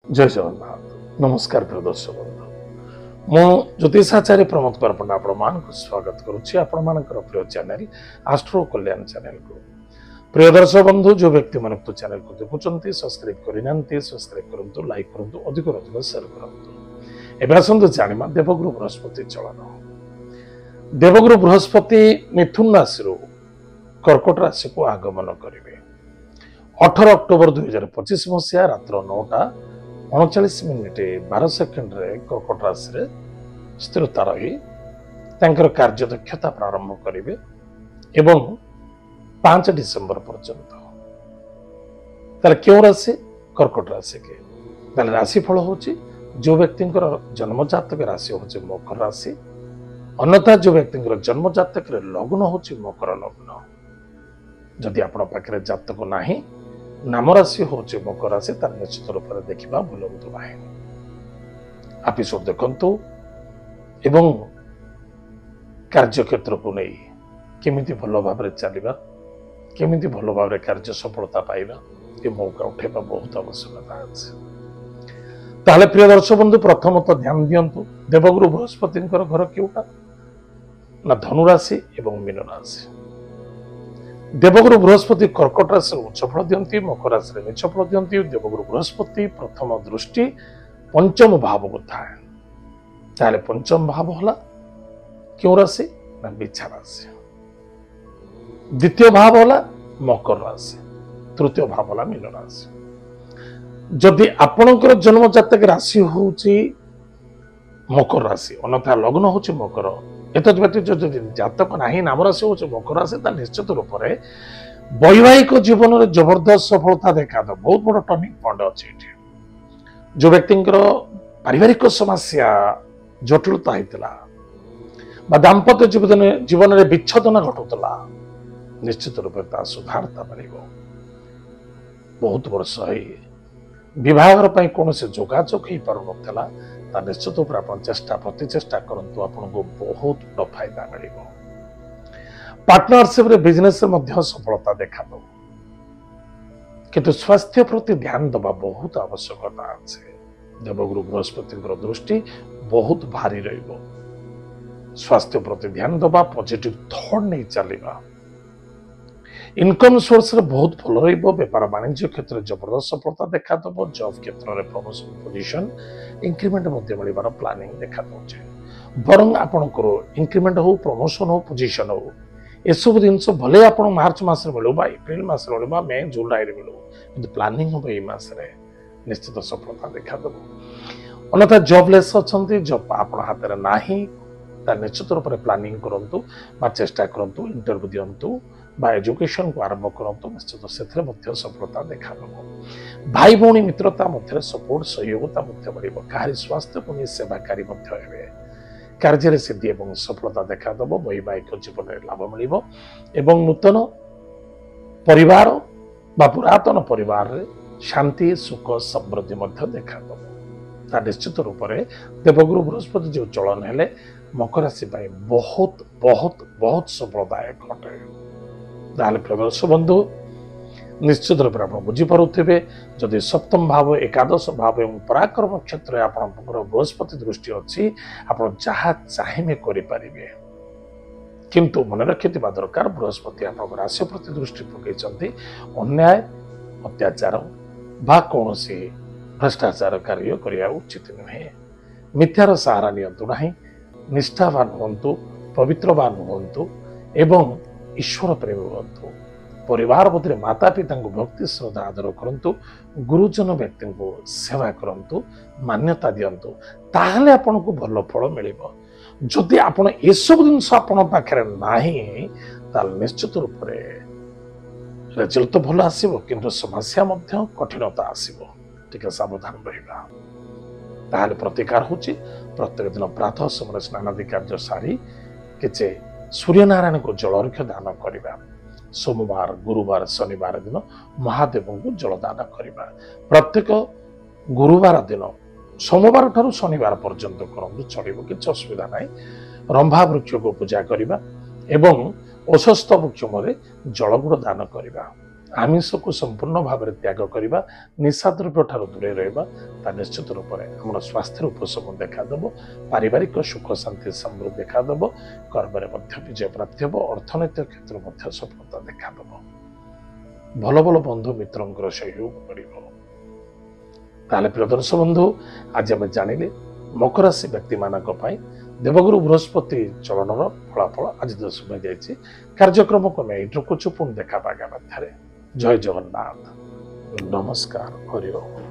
जय जगन्नाथ नमस्कार प्रिय दर्शक बंधु मु ज्योतिषाचार्य प्रमोद कुमार पंडा आपण स्वागत करुच्ची आपण मानकर प्रिय चैनल आस्ट्रो कल्याण चैनल को प्रिय दर्शक बंधु जो व्यक्ति मन चैनल को देखुं सब्सक्राइब करना सब्सक्राइब करूँ लाइक करूँ अधिक अधिक शेयर करूँ एवं आसतु जाना देवगुरु बृहस्पति चलन देवगुरु बृहस्पति मिथुन राशि कर्कट राशि को आगमन करेंगे 18 अक्टोबर 2025 मसीहा रात्र 9:39 12 सेकेंड कर्कट राशि स्थिरता रही कार्य दक्षता प्रारंभ करेंगे एवं 5 डिसेम्बर पर्यंत क्यों राशि कर्कट राशि के राशिफल हूँ जो व्यक्ति जन्म जातक राशि हूँ मकर राशि अन्यथा जो व्यक्ति जन्म जातक लग्न हूँ मकर लग्न जदि आपण पाखे जातक नहीं नाम राशि हूँ मकर राशि तार निश्चित रूप से देखा भूलु ना एपिसोड देखु एवं कार्यक्षेत्र को नहीं केमिति भल भाव चलवा केमिति भल भाव कार्य सफलता पाइबा ये मौका उठेबा बहुत आवश्यकता अच्छे ताहले प्रिय दर्शक बंधु प्रथमतः ध्यान दियंतु देवगुरु बृहस्पति घर क्योंटा ना धनुराशि एवं मीन राशि देवगुरु बृहस्पति कर्कट राशि उच्च फल दियंती मकर राशि नीच फल दियंती देवगुरु बृहस्पति प्रथम दृष्टि पंचम भाव को थाए ताहले पंचम भाव होला क्यों राशि ना बिछा राशि द्वितीय भाव होला मकर राशि तृतीय भाव होला मीन राशि जदि आपणकर जन्म जातक राशि हूँ मकर राशि अन्यथा लग्न हूँ मकर एत व्यतीत जातक नहीं नाम राशि हूँ मकर राशि निश्चित रूप से वैवाहिक जीवन में जबरदस्त सफलता देखा तो बहुत बड़ टर्निंग पॉइंट अच्छे जो व्यक्ति पारिवारिक समस्या जटिलता होता दाम्पत्य जीवन में विच्छेदन घटुला निश्चित रूप से सुधारता मिल बहुत वर्ष विवाह कौन से जोगाजोग हो पार ना निश्चित रूप से चेष्टा प्रतिचेष्टा करूँ आपको बहुत बड़ फायदा मिल पार्टनरशिप बिजनेस सफलता देखा किंतु स्वास्थ्य प्रति ध्यान दबा बहुत आवश्यकता अच्छे देवगुरु बृहस्पति दृष्टि बहुत भारी स्वास्थ्य प्रति ध्यान दबा पॉजिटिव थॉट नहीं चलवा इनकम सोर्स रे बहुत भल रपार वाणिज्य क्षेत्र में जबरदस्त सफलता देखा दब जॉब क्षेत्र में प्रमोशन पोजिशन इंक्रीमेंट मिलवार प्लानिंग देखा दे बरं आपंकर इंक्रीमेंट हो प्रमोशन हो पोजिशन हो एसबू जिन भले आप मार्च मस मिलू एप्रिल मस मिलू मे जुलाई मिलू कि प्लानिंग हम ये मसरे निश्चित सफलता देखा दब अन्यथा जॉबलेस अच्छा जॉब आप हाथ में ना निश्चित रूप से प्लानिंग करूँ चेष्टा करूँ इंटरव्यू दिंतु एजुकेशन को आरंभ करूँ निश्चित से सफलता देखा दब भाई भौणी मित्रता मध्य सपोर्ट सहयोगिता बढ़ कहारी स्वास्थ्य को सेवाकारी कार्य सिद्धि और सफलता देखा दब वैवाहिक जीवन में लाभ मिल नूतन परिवार पुरातन परिवार रे शांति सुख समृद्धि देखा दब निश्चित रूप से देवगुरु बृहस्पति जो चलन है मकर राशि बहुत बहुत बहुत सफलदायक अटे प्रदर्श बंधु निश्चित रूप से आप बुझीपे जदि सप्तम भाव एकादश भाव और पराक्रम क्षेत्र में आप बृहस्पति दृष्टि अच्छी आप जहाँ चाहिए करें किंतु मन रखि दरकार बृहस्पति आप राशि प्रति दृष्टि पकई अन्याय अत्याचार बा कौन भ्रष्टाचार कार्य करने उचित नुहे मिथ्यार सहारा नियंतु नहीं निष्ठावान हूँ पवित्रवान हूँ एवं ईश्वर प्रेमी हूँ परिवार मध्य माता पिता को भक्ति श्रद्धा आदर करूँ गुरुजन व्यक्ति को सेवा करूँ मान्यता दिंतु ताहले आपन को भल फल मिल जदि आप सब जिनस पाखे ना निश्चित रूप से रिजल्ट तो भल आसो कि समस्या कठिनता आसो टे सावधान रहा ताहले प्रतिकार हूँ प्रत्येक दिन प्रातः समय स्नानादि कार्य सारी किसी सूर्यनारायण को जलरक्ष दान करवा सोमवार गुरुवार शनिवार दिन महादेव को जलदान करवा प्रत्येक गुरुवार दिन सोमवार ठारू शनिवार पर्यंत करूँ चलो कि असुविधा ना रंभा वृक्ष को पूजा करवा एवं औषस्थ वृक्ष जलगुड़ दान करवा ଆମିଷକୁ ସମ୍ପୂର୍ଣ୍ଣ ଭାବରେ ତ୍ୟାଗ କରିବା, ନିଶା ଦ୍ରବ୍ୟ ଠାରୁ ଦୂରେଇ ରହିବା, ତା ନିଶ୍ଚିତ ରୂପରେ ଆମର ସ୍ୱାସ୍ଥ୍ୟର ଉପଶମ ଦେଖାଦେବ, ପାରିବାରିକ ସୁଖ ଶାନ୍ତି ସମୃଦ୍ଧି ଦେଖାଦେବ, କର୍ମରେ ମଧ୍ୟ ବିଜୟ ପ୍ରାପ୍ତି ହେବ, ଅର୍ଥନୈତିକ କ୍ଷେତ୍ରରେ ମଧ୍ୟ ସଫଳତା ଦେଖାଦେବ। ଭଲ ଭଲ ବନ୍ଧୁ ମିତ୍ରଙ୍କର ସହଯୋଗ ମିଳିବ। ତାହେଲେ ପ୍ରିୟ ଦର୍ଶକ ବନ୍ଧୁ, ଆଜି ଆମେ ଜାଣିଲେ ମକର ରାଶି ବ୍ୟକ୍ତିମାନଙ୍କ ପାଇଁ ଦେବଗୁରୁ ବୃହସ୍ପତି ଚଳନର ଫଳାଫଳ ଆଜି ସମୟ ଯାଇଛି। କାର୍ଯ୍ୟକ୍ରମକୁ ଆମେ ଏଇଠି ରଖୁଛୁ, ପୁଣି ଦେଖା ପାଇବା ମଧ୍ୟରେ। ଜୟ ଜଗନ୍ନାଥ, ନମସ୍କାର, ହରି ଓମ୍।